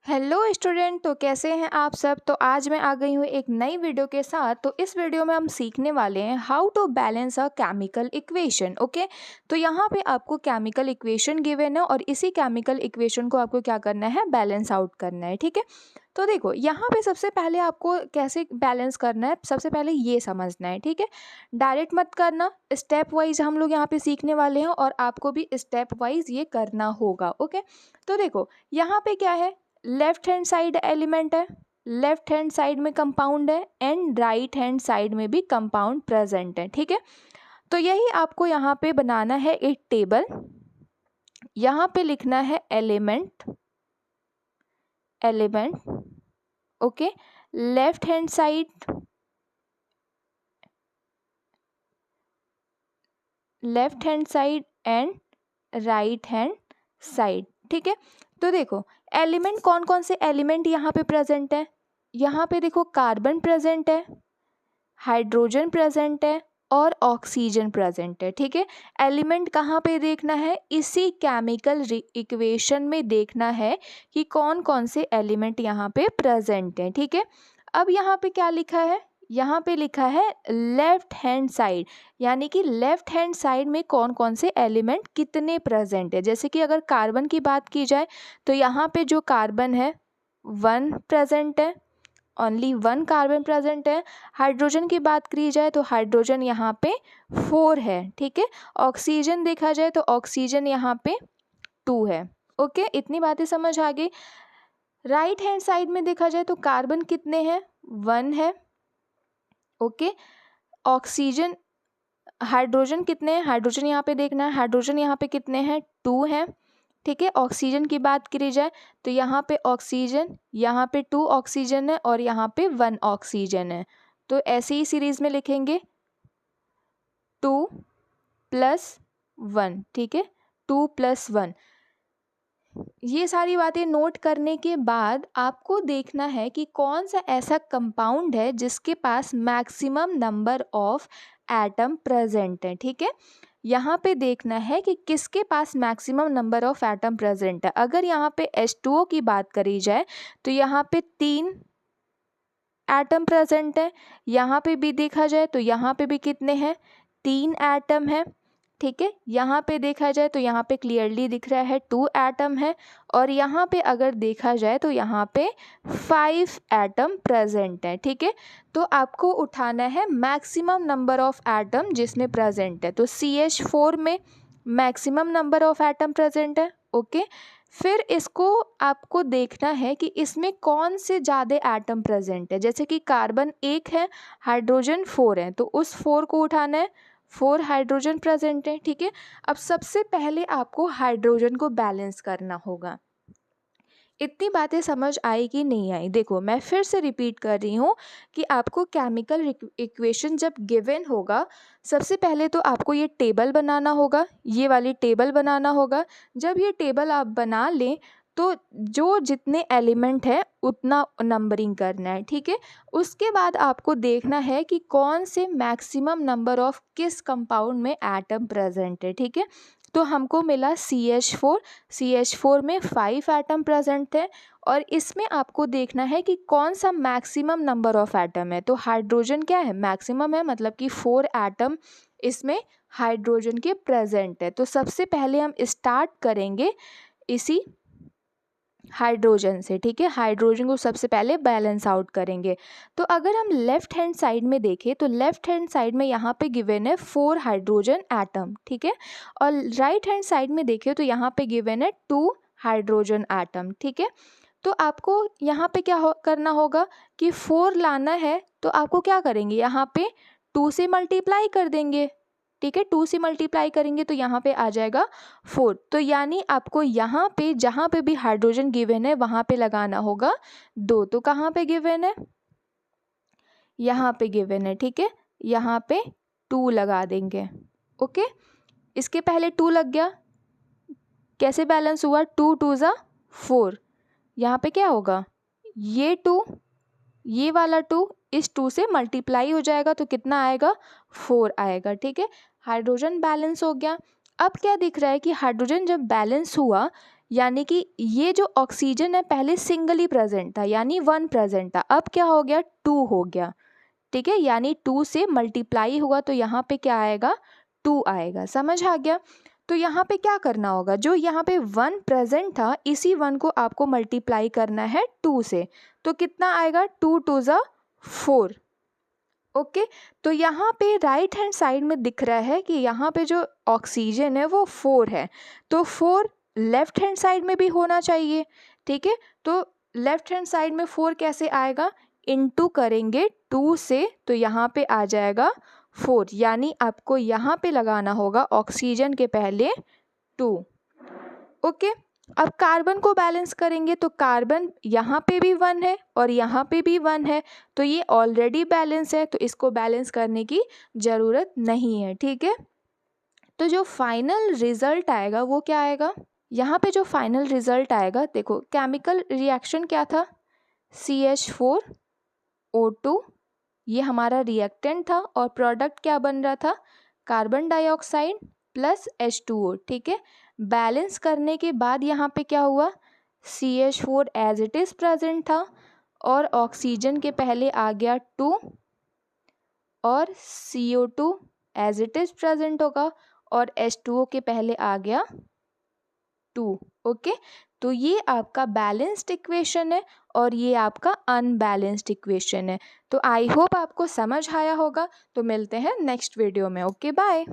Hello student. तो कैसे हैं आप सब। तो आज मैं आ गई हूँ एक नई वीडियो के साथ। तो इस वीडियो में हम सीखने वाले हैं how to balance a chemical equation. Okay, तो यहाँ पे आपको केमिकल इक्वेशन गिवन है और इसी केमिकल इक्वेशन को आपको क्या करना है, बैलेंस आउट करना है। ठीक है, तो देखो यहाँ पे सबसे पहले आपको कैसे बैलेंस करना है, सबसे पहले ये समझना है। ठीक है, डायरेक्ट मत करना, स्टेप वाइज हम लोग यहाँ पे सीखने वाले हैं और आपको भी स्टेप वाइज ये करना होगा। ओके, तो देखो यहाँ पे क्या है, लेफ्ट हैंड साइड एलिमेंट है, लेफ्ट हैंड साइड में कंपाउंड है एंड राइट हैंड साइड में भी कंपाउंड प्रेजेंट है। ठीक है, तो यही आपको यहाँ पे बनाना है एक टेबल। यहाँ पे लिखना है element, element. Okay, left hand side, left hand side and right hand side. ठीक है, तो देखो एलिमेंट कौन कौन से एलिमेंट यहाँ पे प्रेजेंट है। यहाँ पे देखो कार्बन प्रेजेंट है, हाइड्रोजन प्रेजेंट है और ऑक्सीजन प्रेजेंट है। ठीक है, एलिमेंट कहाँ पे देखना है, इसी केमिकल इक्वेशन में देखना है कि कौन कौन से एलिमेंट यहाँ पे प्रेजेंट हैं। ठीक है, अब यहाँ पे क्या लिखा है, यहाँ पे लिखा है लेफ्ट हैंड साइड, यानी कि लेफ्ट हैंड साइड में कौन कौन से एलिमेंट कितने प्रेजेंट है। जैसे कि अगर कार्बन की बात की जाए तो यहाँ पे जो कार्बन है 1 प्रेजेंट है, ओनली 1 कार्बन प्रेजेंट है। हाइड्रोजन की बात की जाए तो हाइड्रोजन यहाँ पे 4 है। ठीक है, ऑक्सीजन देखा जाए तो ऑक्सीजन यहाँ पे 2 है। ओके, इतनी बातें समझ आ गई। राइट हैंड साइड में देखा जाए तो कार्बन कितने हैं, 1 है। ओके, ऑक्सीजन, हाइड्रोजन कितने हैं, हाइड्रोजन यहाँ पे देखना है, हाइड्रोजन यहाँ पे कितने हैं, 2 हैं। ठीक है, ऑक्सीजन की बात करी जाए तो यहाँ पे ऑक्सीजन, यहाँ पे 2 ऑक्सीजन है और यहाँ पे 1 ऑक्सीजन है। तो ऐसे ही सीरीज में लिखेंगे 2 + 1। ठीक है, 2 + 1। ये सारी बातें नोट करने के बाद आपको देखना है कि कौन सा ऐसा कंपाउंड है जिसके पास maximum number of atom present है। ठीक है, यहाँ पे देखना है कि किसके पास maximum number of atom present है। अगर यहाँ पे H2O की बात करी जाए तो यहाँ पे 3 एटम प्रेजेंट है। यहाँ पे भी देखा जाए तो यहाँ पे भी कितने हैं, 3 एटम है। ठीक है, यहाँ पे देखा जाए तो यहाँ पे क्लियरली दिख रहा है 2 एटम है और यहाँ पे अगर देखा जाए तो यहाँ पे 5 एटम प्रेजेंट है। ठीक है, तो आपको उठाना है मैक्सिमम नंबर ऑफ एटम जिसमें प्रेजेंट है। तो CH4 में maximum number of atom present है। ओके, फिर इसको आपको देखना है कि इसमें कौन से ज़्यादा एटम प्रेजेंट है। जैसे कि कार्बन 1 है, हाइड्रोजन 4 है, तो उस 4 को उठाना है, 4 हाइड्रोजन प्रेजेंट है। ठीक है, अब सबसे पहले आपको हाइड्रोजन को बैलेंस करना होगा। इतनी बातें समझ आई कि नहीं आई। देखो मैं फिर से रिपीट कर रही हूँ कि आपको केमिकल इक्वेशन जब गिवन होगा, सबसे पहले तो आपको ये टेबल बनाना होगा, ये वाली टेबल बनाना होगा। जब ये टेबल आप बना लें तो जो जितने एलिमेंट है उतना नंबरिंग करना है। ठीक है, उसके बाद आपको देखना है कि कौन से मैक्सिमम नंबर ऑफ किस कंपाउंड में एटम प्रेजेंट है। ठीक है, तो हमको मिला CH4, CH4 में 5 एटम प्रेजेंट है और इसमें आपको देखना है कि कौन सा मैक्सिमम नंबर ऑफ एटम है। तो हाइड्रोजन क्या है, मैक्सिमम है, मतलब कि 4 एटम इसमें हाइड्रोजन के प्रेजेंट है। तो सबसे पहले हम स्टार्ट करेंगे इसी हाइड्रोजन से। ठीक है, हाइड्रोजन को सबसे पहले बैलेंस आउट करेंगे। तो अगर हम लेफ्ट हैंड साइड में देखें तो लेफ्ट हैंड साइड में यहाँ पे गिवन है 4 हाइड्रोजन एटम। ठीक है, और राइट हैंड साइड में देखें तो यहाँ पे गिवन है 2 हाइड्रोजन एटम। ठीक है, तो आपको यहाँ पे क्या करना होगा कि 4 लाना है, तो आपको क्या करेंगे, यहाँ पे 2 से मल्टीप्लाई कर देंगे। ठीक है, 2 से मल्टीप्लाई करेंगे तो यहाँ पे आ जाएगा 4। तो यानी आपको यहाँ पे जहाँ पे भी हाइड्रोजन गिवन है वहाँ पे लगाना होगा 2। तो कहाँ पे गिवन है, यहाँ पे गिवन है। ठीक है, यहाँ पे 2 लगा देंगे। ओके, इसके पहले 2 लग गया, कैसे बैलेंस हुआ, 2 2 ज़ा 4। यहाँ पे क्या होगा, ये 2, ये वाला 2 इस 2 से मल्टीप्लाई हो जाएगा तो कितना आएगा, 4 आएगा। ठीक है, हाइड्रोजन बैलेंस हो गया। अब क्या दिख रहा है कि हाइड्रोजन जब बैलेंस हुआ, यानी कि ये जो ऑक्सीजन है पहले सिंगल ही प्रेजेंट था, यानी 1 प्रेजेंट था, अब क्या हो गया 2 हो गया, ठीक है, यानी 2 से मल्टीप्लाई हुआ तो यहाँ पे क्या आएगा 2 आएगा। समझ आ गया। तो यहाँ पे क्या करना होगा, जो यहाँ पे 1 प्रेजेंट था इसी 1 को आपको मल्टीप्लाई करना है 2 से, तो कितना आएगा 2 2 ज़ा 4। ओके, तो यहाँ पे राइट हैंड साइड में दिख रहा है कि यहाँ पे जो ऑक्सीजन है वो 4 है, तो 4 लेफ्ट हैंड साइड में भी होना चाहिए, ठीक है। तो लेफ्ट हैंड साइड में 4 कैसे आएगा, इनटू करेंगे 2 से, तो यहाँ पे आ जाएगा 4, यानी आपको यहाँ पे लगाना होगा ऑक्सीजन के पहले 2। ओके, अब कार्बन को बैलेंस करेंगे तो कार्बन यहाँ पे भी 1 है और यहाँ पे भी 1 है, तो ये ऑलरेडी बैलेंस है, तो इसको बैलेंस करने की ज़रूरत नहीं है, ठीक है। तो जो फाइनल रिजल्ट आएगा वो क्या आएगा, यहाँ पे जो फाइनल रिजल्ट आएगा, देखो केमिकल रिएक्शन क्या था, CH4O2, ये हमारा रिएक्टेंट था और प्रोडक्ट क्या बन रहा था, कार्बन डाइऑक्साइड प्लस H2O, ठीक है। बैलेंस करने के बाद यहाँ पे क्या हुआ, CH4 as it is present था और ऑक्सीजन के पहले आ गया 2 और CO2 as it is present होगा और H2O के पहले आ गया 2। ओके, तो ये आपका बैलेंस्ड इक्वेशन है और ये आपका अनबैलेंस्ड इक्वेशन है। तो आई होप आपको समझ आया होगा। तो मिलते हैं नेक्स्ट वीडियो में। Okay, bye.